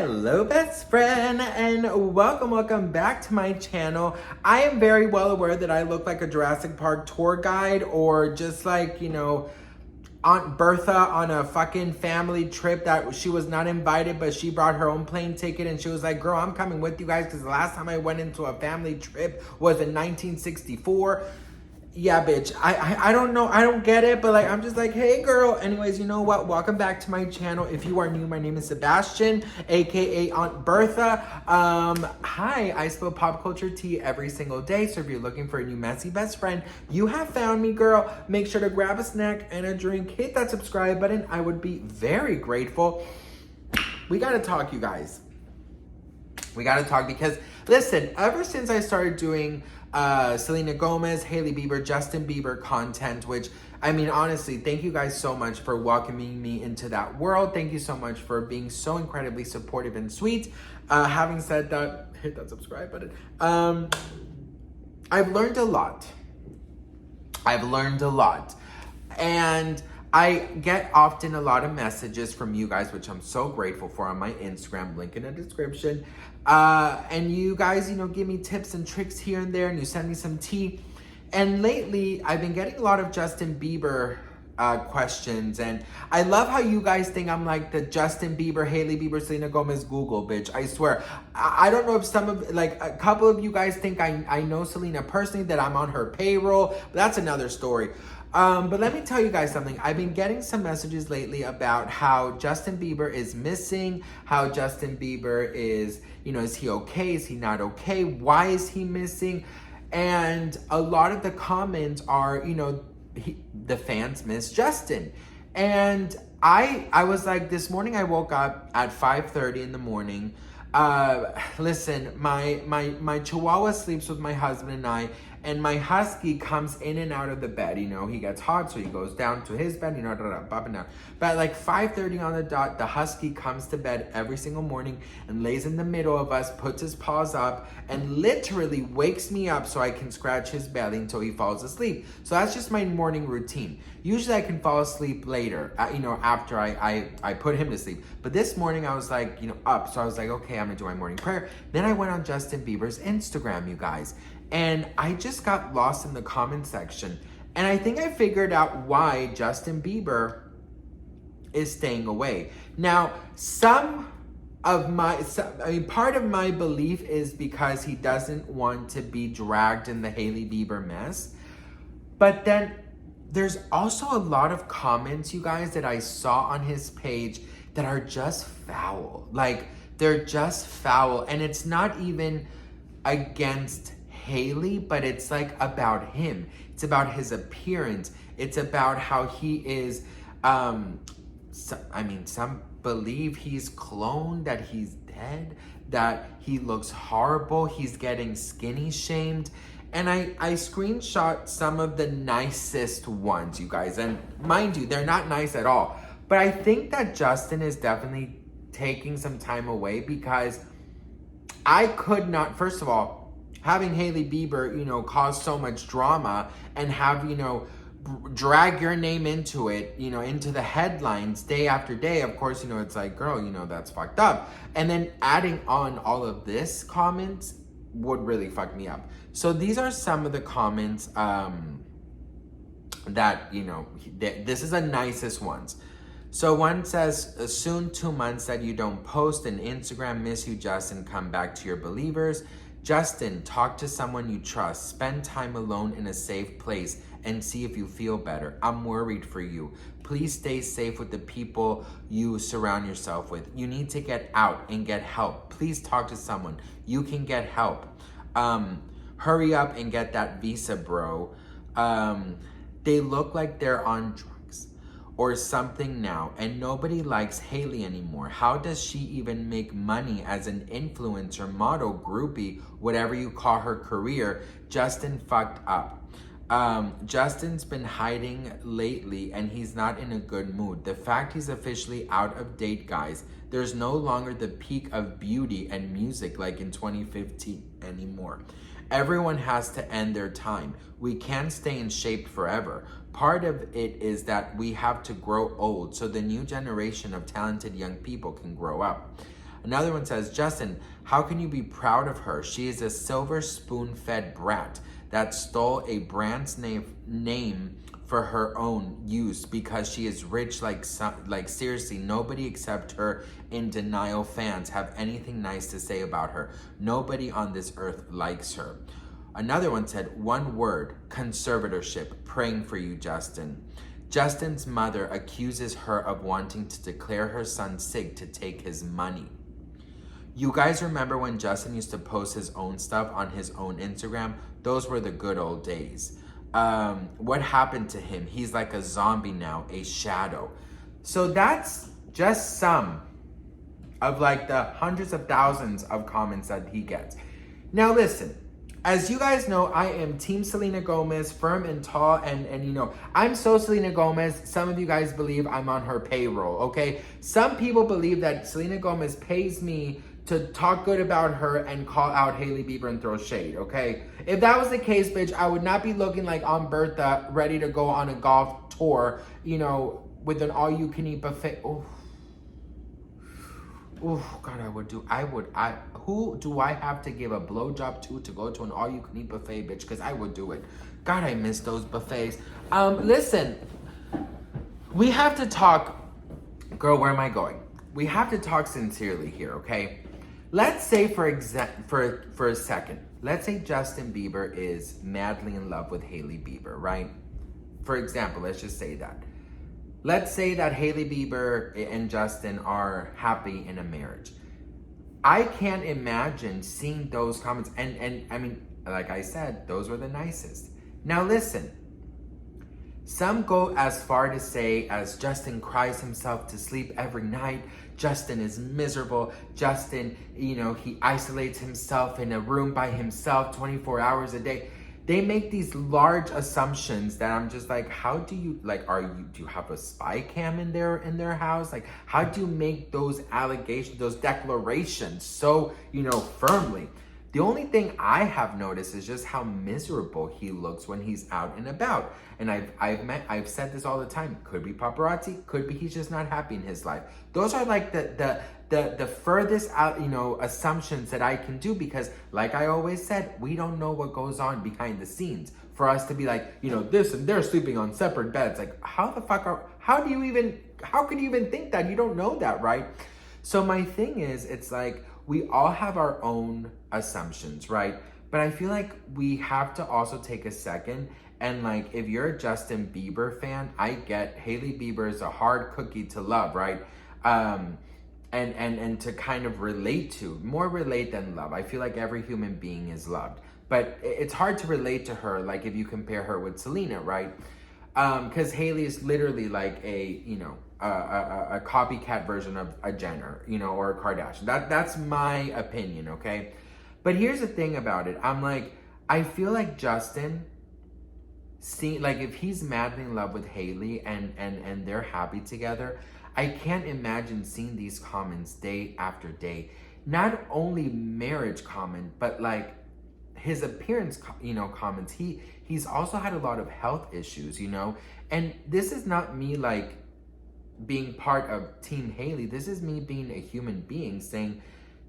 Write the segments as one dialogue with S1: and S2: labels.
S1: Hello best friend, and welcome back to my channel. I am very well aware that I look like a Jurassic Park tour guide, or just like, Aunt Bertha on a fucking family trip that she was not invited, but she brought her own plane ticket and she was like, girl, I'm coming with you guys because the last time I went into a family trip was in 1964. Yeah, bitch. I don't know. I don't get it, but like, I'm just like, hey, girl. Anyways, you know what? Welcome back to my channel. If you are new, my name is Sebastian, aka Aunt Bertha. Hi, I spill pop culture tea every single day. So if you're looking for a new messy best friend, you have found me, girl. Make sure to grab a snack and a drink. Hit that subscribe button. I would be very grateful. We gotta talk, you guys. We gotta talk because, listen, ever since I started doing Selena Gomez, Hailey Bieber, Justin Bieber content, which, I mean, honestly, thank you guys so much for welcoming me into that world. Thank you so much for being so incredibly supportive and sweet. Having said that, hit that subscribe button. I've learned a lot. And I get often a lot of messages from you guys, which I'm so grateful for, on my Instagram, link in the description. And you guys, give me tips and tricks here and there, and you send me some tea. And lately, I've been getting a lot of Justin Bieber questions, and I love how you guys think I'm like the Justin Bieber, Hailey Bieber, Selena Gomez Google bitch. I swear. I don't know if a couple of you guys think I know Selena personally, that I'm on her payroll, but that's another story. But let me tell you guys something. I've been getting some messages lately about how Justin Bieber is missing, how Justin Bieber is, is he okay? Is he not okay? Why is he missing? And a lot of the comments are, the fans miss Justin. And I was like, this morning I woke up at 5:30 in the morning. Listen, my Chihuahua sleeps with my husband and I, and my husky comes in and out of the bed. He gets hot, so he goes down to his bed, up and down. But at like 5:30 on the dot, the husky comes to bed every single morning and lays in the middle of us, puts his paws up, and literally wakes me up so I can scratch his belly until he falls asleep. So that's just my morning routine. Usually I can fall asleep later, after I put him to sleep. But this morning I was like, up. So I was like, okay, I'm gonna do my morning prayer. Then I went on Justin Bieber's Instagram, you guys. And I just got lost in the comment section. And I think I figured out why Justin Bieber is staying away. Now, part of my belief is because he doesn't want to be dragged in the Hailey Bieber mess. But then there's also a lot of comments, you guys, that I saw on his page that are just foul. Like, they're just foul. And it's not even against Hailey, but it's like about him. It's about his appearance. It's about how he is, some believe he's cloned, that he's dead, that he looks horrible, he's getting skinny shamed. And I screenshot some of the nicest ones, you guys. And mind you, they're not nice at all. But I think that Justin is definitely taking some time away, because I could not, first of all, having Hailey Bieber, cause so much drama and have, drag your name into it, into the headlines day after day. Of course, it's like, girl, that's fucked up. And then adding on all of this comments would really fuck me up. So these are some of the comments that, this is the nicest ones. So one says, soon 2 months that you don't post, and Instagram, miss you, Justin, come back to your believers. Justin, talk to someone you trust. Spend time alone in a safe place and see if you feel better. I'm worried for you. Please stay safe with the people you surround yourself with. You need to get out and get help. Please talk to someone. You can get help. Hurry up and get that visa, bro. They look like they're on drugs or something now, and nobody likes Hailey anymore. How does she even make money as an influencer, model, groupie, whatever you call her career? Justin fucked up. Justin's been hiding lately, and he's not in a good mood. The fact he's officially out of date, guys. There's no longer the peak of beauty and music like in 2015 anymore. Everyone has to end their time. We can't stay in shape forever. Part of it is that we have to grow old so the new generation of talented young people can grow up. Another one says, Justin, how can you be proud of her? She is a silver spoon-fed brat that stole a brand's name for her own use because she is rich. Like seriously, nobody except her in denial fans have anything nice to say about her. Nobody on this earth likes her. Another one said, one word, conservatorship. Praying for you, Justin. Justin's mother accuses her of wanting to declare her son sick to take his money. You guys remember when Justin used to post his own stuff on his own Instagram? Those were the good old days. What happened to him? He's like a zombie now, a shadow. So that's just some of like the hundreds of thousands of comments that he gets. Now listen, as you guys know, I am Team Selena Gomez, firm and tall, and you know, I'm so Selena Gomez. Some of you guys believe I'm on her payroll, okay? Some people believe that Selena Gomez pays me to talk good about her and call out Hailey Bieber and throw shade, okay? If that was the case, bitch, I would not be looking like Aunt Bertha ready to go on a golf tour, you know, with an all-you-can-eat buffet. Oh, God, who do I have to give a blowjob to go to an all-you-can-eat buffet, bitch? Because I would do it. God, I miss those buffets. Listen, we have to talk, girl, where am I going? We have to talk sincerely here, okay? Let's say for a second, let's say Justin Bieber is madly in love with Hailey Bieber, right? For example, let's just say that. Let's say that Hailey Bieber and Justin are happy in a marriage. I can't imagine seeing those comments. And I mean, like I said, those were the nicest. Now listen, some go as far to say as Justin cries himself to sleep every night. Justin is miserable. Justin, you know, he isolates himself in a room by himself 24 hours a day. They make these large assumptions that I'm just like, how do you, like, do you have a spy cam in their house? Like, how do you make those allegations, those declarations so, you know, firmly? The only thing I have noticed is just how miserable he looks when he's out and about. And I've said this all the time. Could be paparazzi, could be he's just not happy in his life. Those are like the furthest out, you know, assumptions that I can do because, like I always said, we don't know what goes on behind the scenes. For us to be like, you know, this and they're sleeping on separate beds. Like, how can you even think that? You don't know that, right? So my thing is, it's like, we all have our own assumptions, right? But I feel like we have to also take a second and, like, if you're a Justin Bieber fan, I get Hailey Bieber is a hard cookie to love, right? And to kind of relate to, more relate than love. I feel like every human being is loved, but it's hard to relate to her, like if you compare her with Selena, right? Because Hailey is literally like a, you know, a copycat version of a Jenner, you know, or a Kardashian. That's my opinion, okay? But here's the thing about it. I'm like, I feel like Justin, like if he's madly in love with Hailey and they're happy together, I can't imagine seeing these comments day after day. Not only marriage comment, but like his appearance, you know, comments. He's also had a lot of health issues, you know? And this is not me like being part of Team Hailey. This is me being a human being saying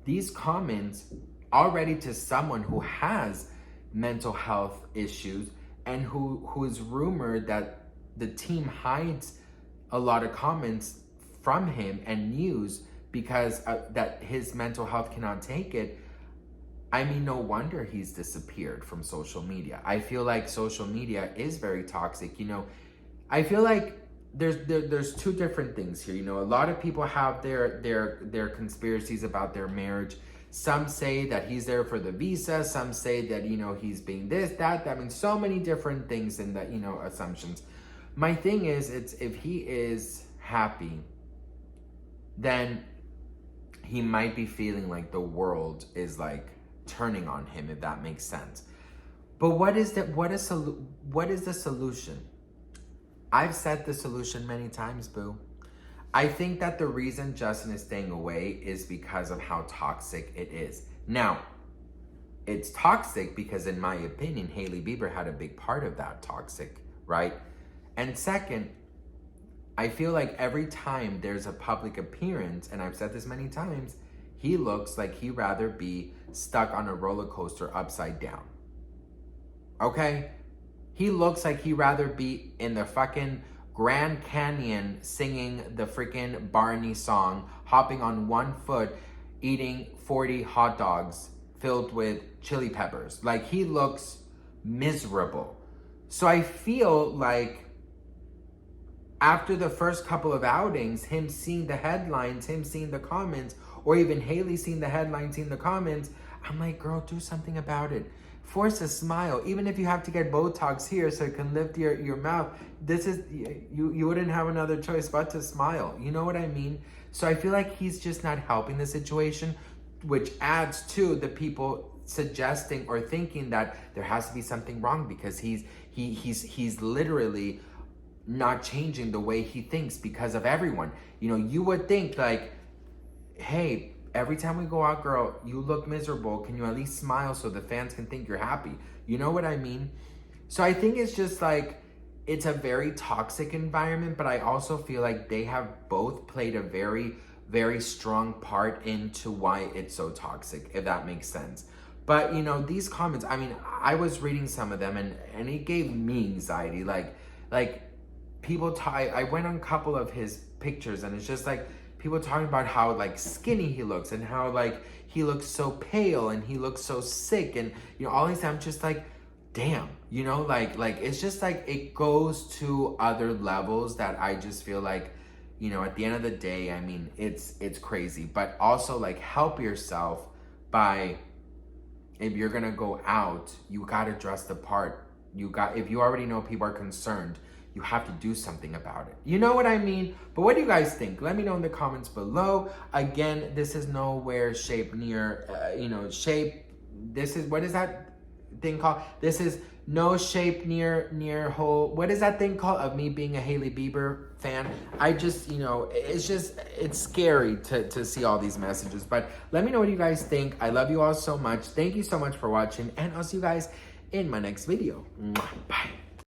S1: these comments already to someone who has mental health issues and who is rumored that the team hides a lot of comments from him and news because that his mental health cannot take it. I mean, no wonder he's disappeared from social media. I feel like social media is very toxic. You know, I feel like there's two different things here. You know, a lot of people have their conspiracies about their marriage. Some say that he's there for the visa. Some say that, you know, he's being this, that. I mean, so many different things in that, you know, assumptions. My thing is, it's if he is happy, then he might be feeling like the world is like turning on him, if that makes sense. But what is the solution? I've said the solution many times, boo. I think that the reason Justin is staying away is because of how toxic it is. Now, it's toxic because, in my opinion, Hailey Bieber had a big part of that toxic, right? And second, I feel like every time there's a public appearance, and I've said this many times, he looks like he'd rather be stuck on a roller coaster upside down. Okay? He looks like he'd rather be in the fucking Grand Canyon singing the freaking Barney song, hopping on one foot, eating 40 hot dogs filled with chili peppers. Like, he looks miserable. So I feel like after the first couple of outings, him seeing the headlines, him seeing the comments, or even Hailey seeing the headlines, seeing the comments, I'm like, girl, do something about it. Force a smile. Even if you have to get Botox here so it can lift your mouth, this is, you wouldn't have another choice but to smile. You know what I mean? So I feel like he's just not helping the situation, which adds to the people suggesting or thinking that there has to be something wrong because he's literally not changing the way he thinks because of everyone. You know, you would think like, hey, every time we go out, girl, you look miserable. Can you at least smile so the fans can think you're happy? You know what I mean? So I think it's just like, it's a very toxic environment, but I also feel like they have both played a very, very strong part into why it's so toxic, if that makes sense. But, you know, these comments, I mean, I was reading some of them and it gave me anxiety. Like people, I went on a couple of his pictures and it's just like, people talking about how like skinny he looks and how like he looks so pale and he looks so sick and, you know, all these, I'm just like, damn, you know, like it's just like it goes to other levels that I just feel like, you know, at the end of the day, I mean, it's crazy. But also like help yourself by, if you're gonna go out, you gotta dress the part. If you already know people are concerned, you have to do something about it. You know what I mean? But what do you guys think? Let me know in the comments below. Again, this is nowhere shape near, this is, what is that thing called? This is no shape near whole, what is that thing called of me being a Hailey Bieber fan? I just, you know, it's scary to see all these messages. But let me know what you guys think. I love you all so much. Thank you so much for watching and I'll see you guys in my next video. Bye.